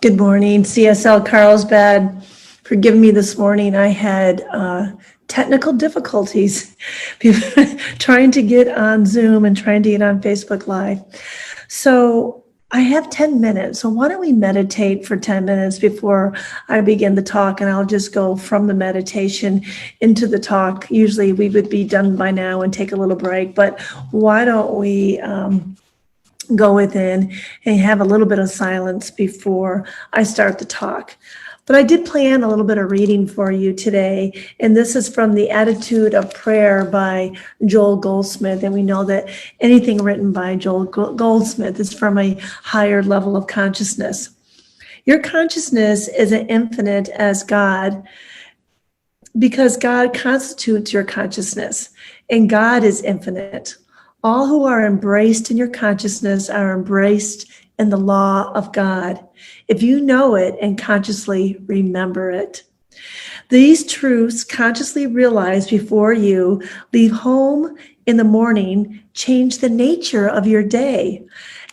Good morning, CSL Carlsbad. Forgive me this morning. I had technical difficulties trying to get on Zoom and trying to get on Facebook Live. So I have 10 minutes. So why don't we meditate for 10 minutes before I begin the talk, and I'll just go from the meditation into the talk. Usually we would be done by now and take a little break, but why don't we go within and have a little bit of silence before I start the talk. But I did plan a little bit of reading for you today, and this is from The Attitude of Prayer by Joel Goldsmith. And we know that anything written by Joel Goldsmith is from a higher level of consciousness. Your consciousness is as infinite as God, because God constitutes your consciousness, and God is infinite. All who are embraced in your consciousness are embraced in the law of God, if you know it and consciously remember it. These truths, consciously realized before you leave home in the morning, change the nature of your day.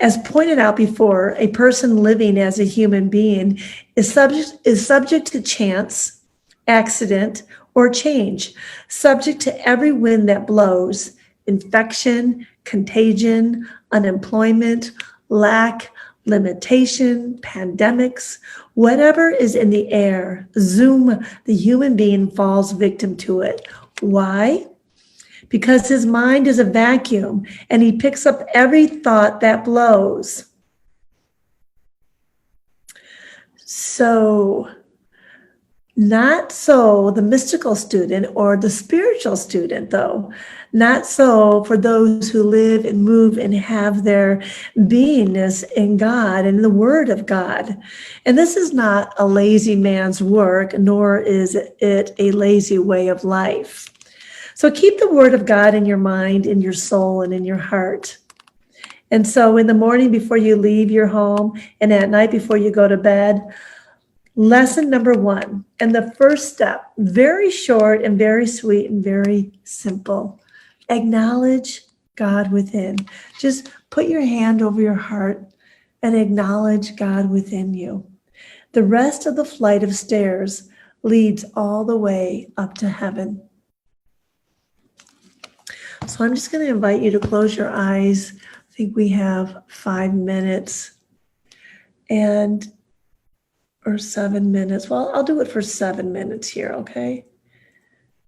As pointed out before, a person living as a human being is subject to chance, accident, or change, subject to every wind that blows. Infection, contagion, unemployment, lack, limitation, pandemics, whatever is in the air, Zoom, the human being falls victim to it. Why? Because his mind is a vacuum and he picks up every thought that blows. So, not so the mystical student or the spiritual student, though. Not so for those who live and move and have their beingness in God and the Word of God. And this is not a lazy man's work, nor is it a lazy way of life. So keep the Word of God in your mind, in your soul, and in your heart. And so in the morning before you leave your home and at night before you go to bed, lesson number 1, and the first step, very short and very sweet and very simple. Acknowledge God within. Just put your hand over your heart and acknowledge God within you. The rest of the flight of stairs leads all the way up to heaven. So I'm just going to invite you to close your eyes. I think we have 5 minutes or 7 minutes. Well, I'll do it for 7 minutes here, okay?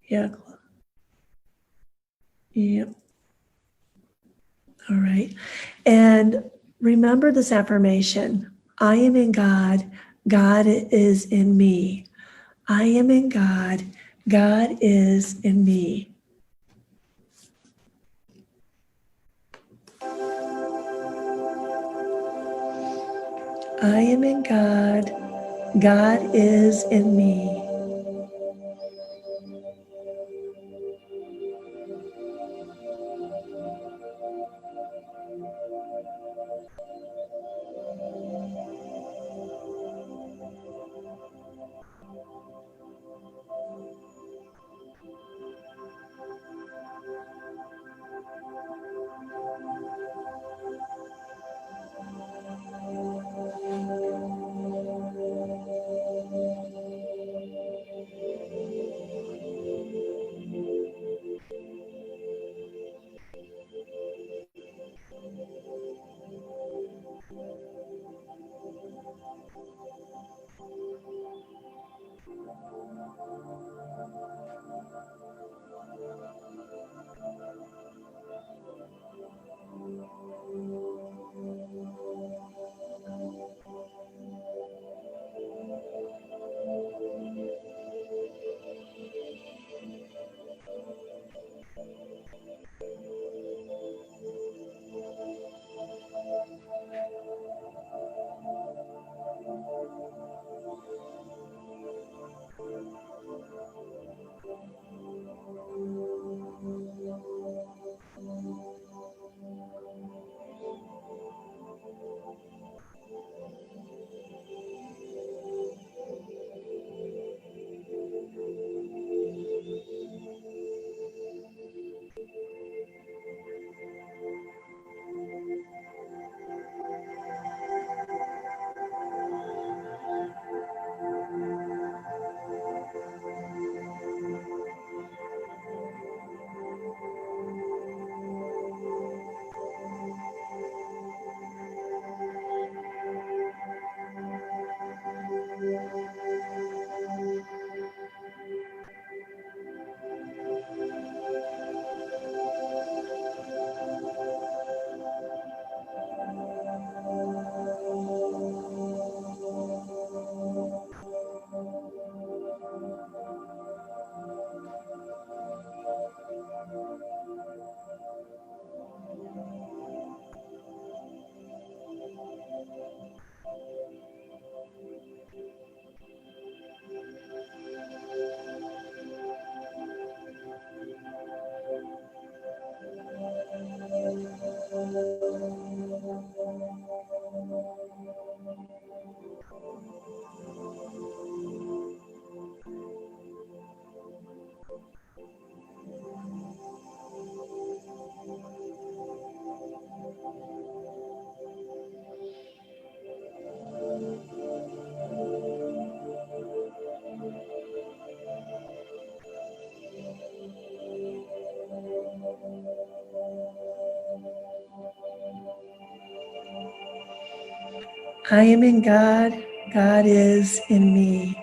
Yeah. Yep. All right. And remember this affirmation. I am in God. God is in me. I am in God. God is in me. I am in God. God is in me. I am in God, God is in me.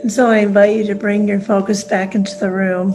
And so I invite you to bring your focus back into the room.